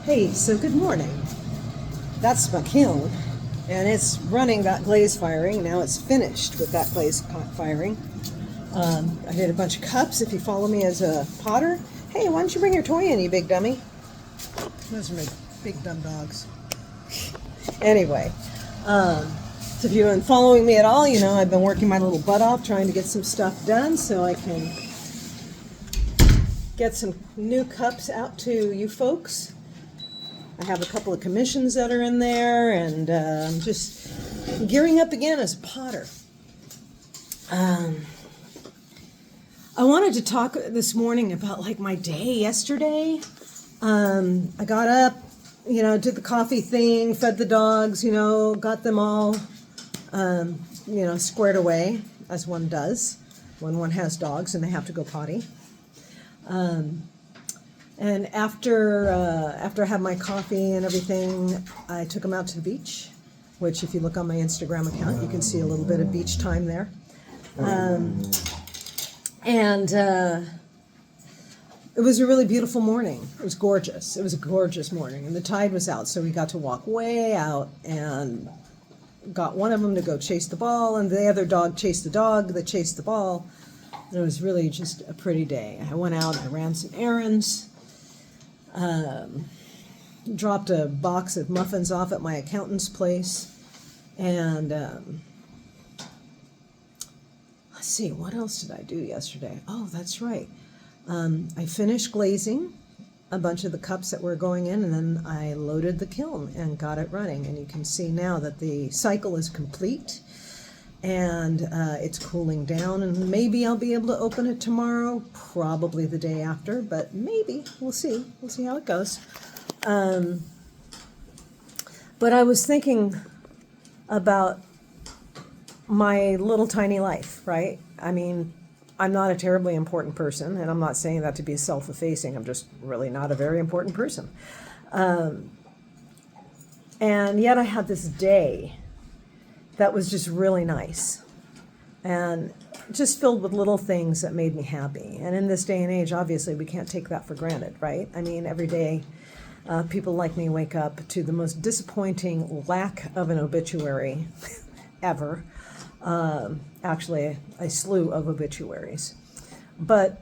Hey, so good morning. That's my kiln, and it's running that glaze firing. Now it's finished with that glaze firing. I did a bunch of cups. If you follow me as a potter, hey, why don't you bring your toy in, you big dummy? Those are my big dumb dogs. Anyway, so if you've been following me at all, you know I've been working my little butt off trying to get some stuff done so I can get some new cups out to you folks. I have a couple of commissions that are in there, and I'm just gearing up again as a potter. I wanted to talk this morning about like my day yesterday. I got up, did the coffee thing, fed the dogs, got them all, squared away, as one does when one has dogs and they have to go potty. And after I had my coffee and everything, I took them out to the beach, which if you look on my Instagram account, you can see a little bit of beach time there. It was a really beautiful morning. It was gorgeous. It was a gorgeous morning, and the tide was out, so we got to walk way out and got one of them to go chase the ball, and the other dog chased the dog that chased the ball. And it was really just a pretty day. I went out, I ran some errands, dropped a box of muffins off at my accountant's place, and let's see, what else did I do yesterday? Oh, that's right. I finished glazing a bunch of the cups that were going in, and then I loaded the kiln and got it running. And you can see now that the cycle is complete, and it's cooling down, and maybe I'll be able to open it tomorrow, probably the day after, but maybe. We'll see how it goes. But I was thinking about my little tiny life, right? I mean, I'm not a terribly important person, and I'm not saying that to be self-effacing. I'm just really not a very important person. And yet I had this day that was just really nice and just filled with little things that made me happy. And in this day and age, obviously, we can't take that for granted, right? I mean, every day people like me wake up to the most disappointing lack of an obituary ever. Actually, a slew of obituaries. But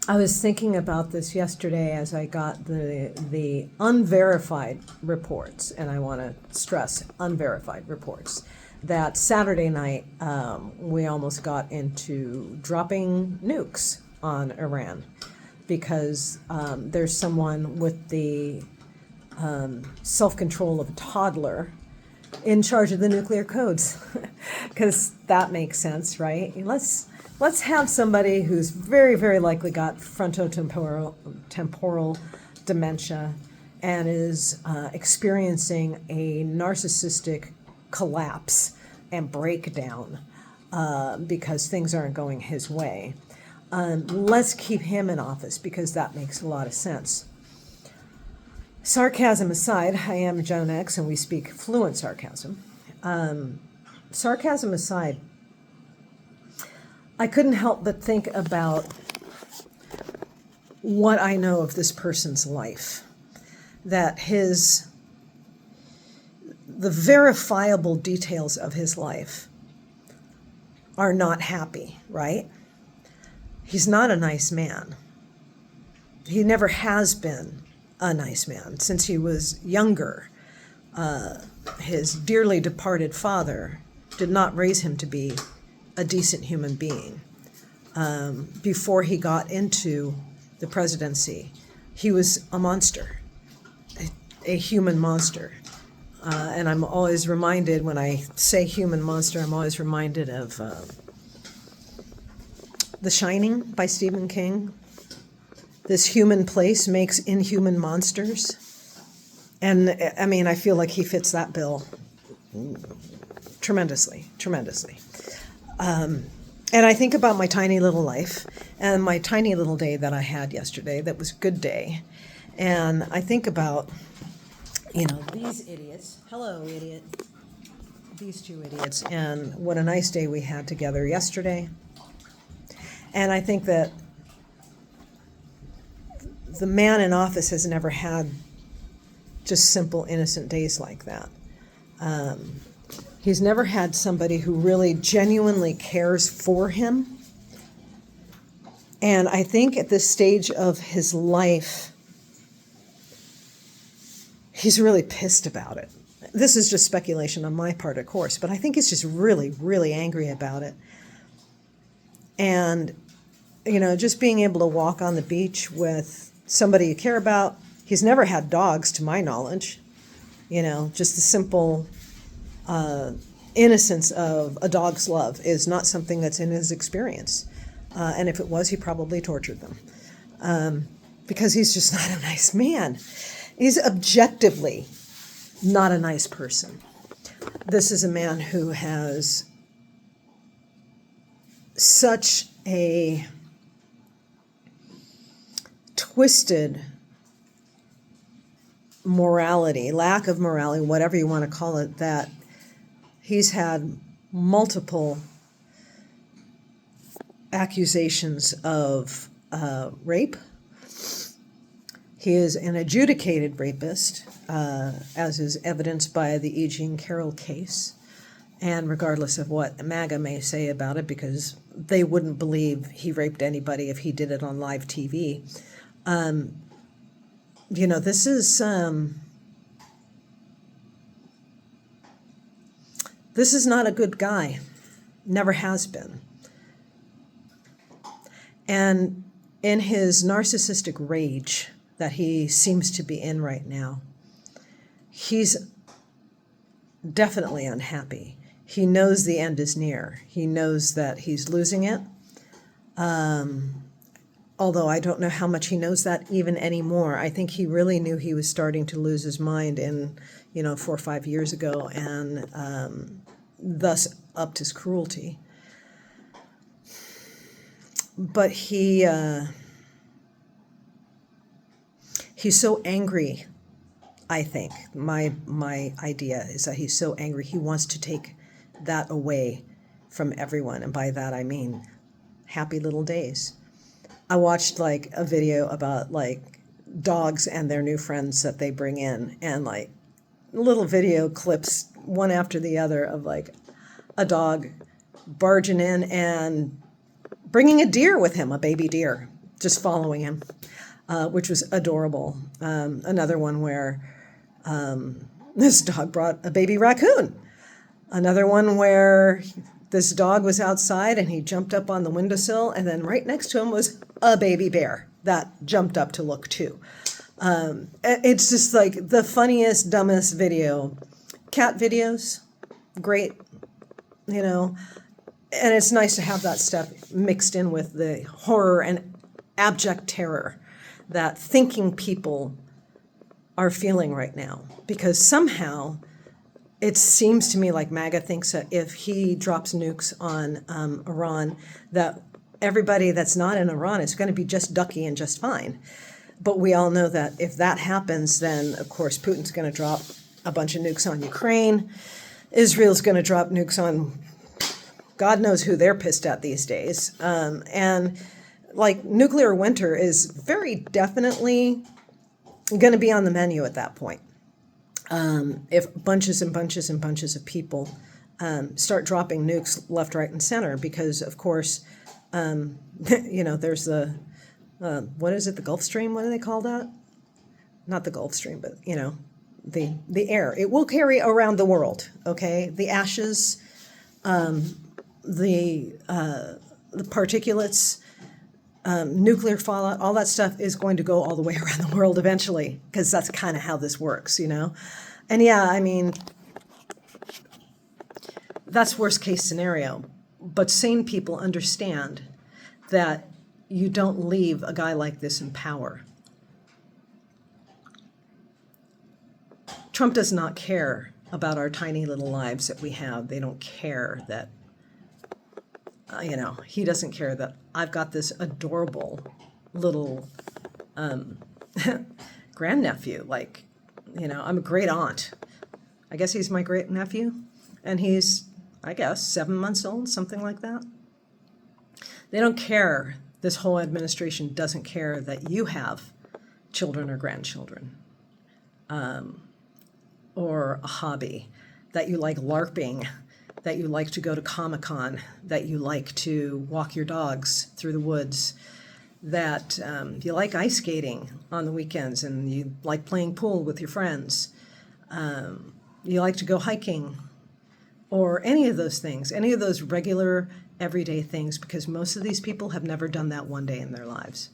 I was thinking about this yesterday as I got the unverified reports, and I want to stress unverified reports, that Saturday night we almost got into dropping nukes on Iran because there's someone with the self-control of a toddler in charge of the nuclear codes, because that makes sense, right? Let's have somebody who's very, very likely got frontotemporal dementia and is experiencing a narcissistic collapse and breakdown because things aren't going his way. Let's keep him in office because that makes a lot of sense. Sarcasm aside, I am Gen X and we speak fluent sarcasm. Sarcasm aside, I couldn't help but think about what I know of this person's life. That the verifiable details of his life are not happy, right? He's not a nice man. He never has been a nice man since he was younger. His dearly departed father did not raise him to be a decent human being. Before he got into the presidency, he was a monster, a human monster. And I'm always reminded, when I say human monster, I'm always reminded of The Shining by Stephen King. This human place makes inhuman monsters. And I mean, I feel like he fits that bill tremendously. And I think about my tiny little life and my tiny little day that I had yesterday that was a good day. And I think about, these idiots. Hello, idiot. These two idiots. And what a nice day we had together yesterday. And I think that the man in office has never had just simple, innocent days like that. He's never had somebody who really genuinely cares for him. And I think at this stage of his life, he's really pissed about it. This is just speculation on my part, of course, but I think he's just really, really angry about it. And, just being able to walk on the beach with somebody you care about. He's never had dogs, to my knowledge. Just the simple innocence of a dog's love is not something that's in his experience. And if it was, he probably tortured them. Because he's just not a nice man. He's objectively not a nice person. This is a man who has such a twisted morality, lack of morality, whatever you want to call it, that he's had multiple accusations of rape. He is an adjudicated rapist, as is evidenced by the E. Jean Carroll case. And regardless of what MAGA may say about it, because they wouldn't believe he raped anybody if he did it on live TV. This is not a good guy. Never has been. And in his narcissistic rage that he seems to be in right now, he's definitely unhappy. He knows the end is near. He knows that he's losing it. Although I don't know how much he knows that even anymore. I think he really knew he was starting to lose his mind 4 or 5 years ago, and thus upped his cruelty. But he's so angry, I think. My idea is that he's so angry, he wants to take that away from everyone. And by that I mean happy little days. I watched a video about dogs and their new friends that they bring in, and little video clips one after the other of a dog barging in and bringing a deer with him, a baby deer, just following him, which was adorable. Another one where this dog brought a baby raccoon. Another one where this dog was outside and he jumped up on the windowsill, and then right next to him was a baby bear that jumped up to look too. It's just the funniest, dumbest video. Cat videos, great, and it's nice to have that stuff mixed in with the horror and abject terror that thinking people are feeling right now. Because somehow it seems to me like MAGA thinks that if he drops nukes on Iran, that everybody that's not in Iran is going to be just ducky and just fine. But we all know that if that happens, then, of course, Putin's going to drop a bunch of nukes on Ukraine. Israel's going to drop nukes on God knows who they're pissed at these days. And nuclear winter is very definitely going to be on the menu at that point. If bunches and bunches and bunches of people start dropping nukes left, right, and center, because, of course, there's the, what is it, the Gulf Stream? What do they call that? Not the Gulf Stream, but, the air. It will carry around the world, okay? The ashes, the particulates, nuclear fallout, all that stuff is going to go all the way around the world eventually, because that's kind of how this works, And yeah, that's worst case scenario. But sane people understand that you don't leave a guy like this in power. Trump does not care about our tiny little lives that we have. They don't care that, he doesn't care that I've got this adorable little grandnephew. I'm a great aunt. I guess he's my great nephew. And he's, 7 months old, something like that. They don't care. This whole administration doesn't care that you have children or grandchildren, or a hobby, that you like LARPing, that you like to go to Comic-Con, that you like to walk your dogs through the woods, that you like ice skating on the weekends and you like playing pool with your friends, you like to go hiking, or any of those things, any of those regular everyday things, because most of these people have never done that one day in their lives.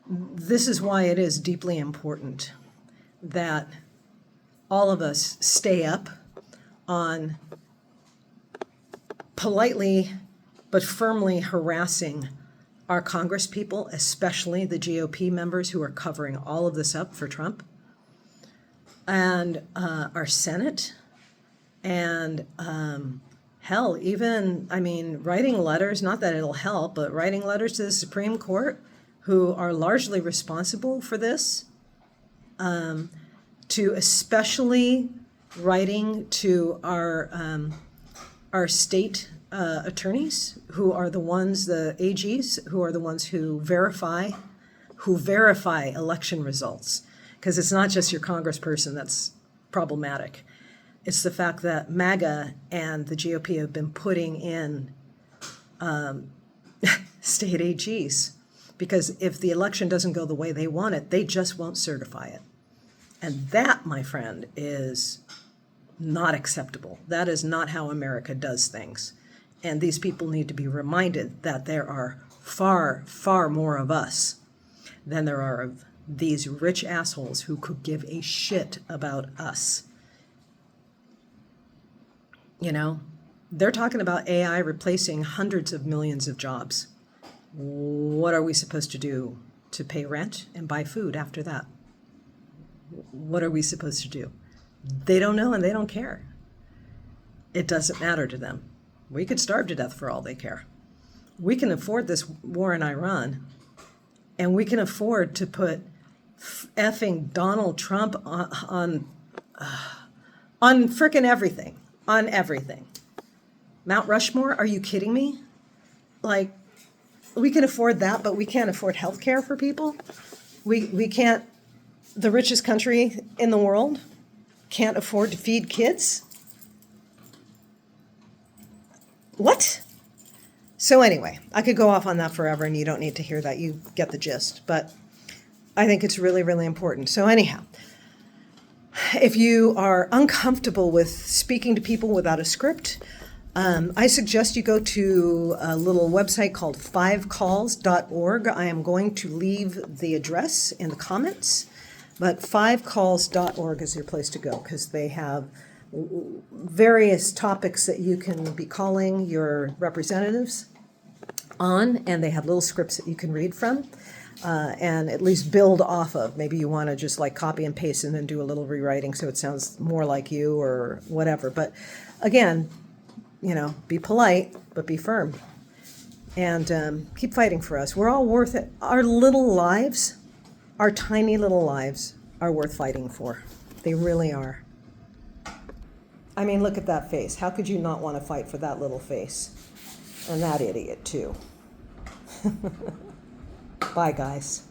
This is why it is deeply important that all of us stay up on politely but firmly harassing our Congress people, especially the GOP members who are covering all of this up for Trump, and our Senate, and hell, even, writing letters, not that it'll help, but writing letters to the Supreme Court, who are largely responsible for this, to especially writing to our state attorneys, who are the ones, the AGs, who are the ones who verify election results. Because it's not just your congressperson that's problematic. It's the fact that MAGA and the GOP have been putting in state AGs. Because if the election doesn't go the way they want it, they just won't certify it. And that, my friend, is not acceptable. That is not how America does things. And these people need to be reminded that there are far, far more of us than there are of these rich assholes who could give a shit about us. You know, they're talking about AI replacing hundreds of millions of jobs. What are we supposed to do to pay rent and buy food after that? What are we supposed to do? They don't know and they don't care. It doesn't matter to them. We could starve to death for all they care. We can afford this war in Iran, and we can afford to put effing Donald Trump on frickin' everything, on everything. Mount Rushmore, are you kidding me? Like, we can afford that, but we can't afford health care for people. We can't, the richest country in the world can't afford to feed kids. What? So anyway, I could go off on that forever, and you don't need to hear that. You get the gist. But I think it's really, really important. So anyhow, if you are uncomfortable with speaking to people without a script, I suggest you go to a little website called 5calls.org. I am going to leave the address in the comments, but 5calls.org is your place to go, because they have various topics that you can be calling your representatives on, and they have little scripts that you can read from and at least build off of. Maybe you want to just like copy and paste and then do a little rewriting so it sounds more like you or whatever. But again, you know, be polite, but be firm. And keep fighting for us. We're all worth it. Our little lives, our tiny little lives, are worth fighting for. They really are. I mean, look at that face. How could you not want to fight for that little face? And that idiot, too. Bye, guys.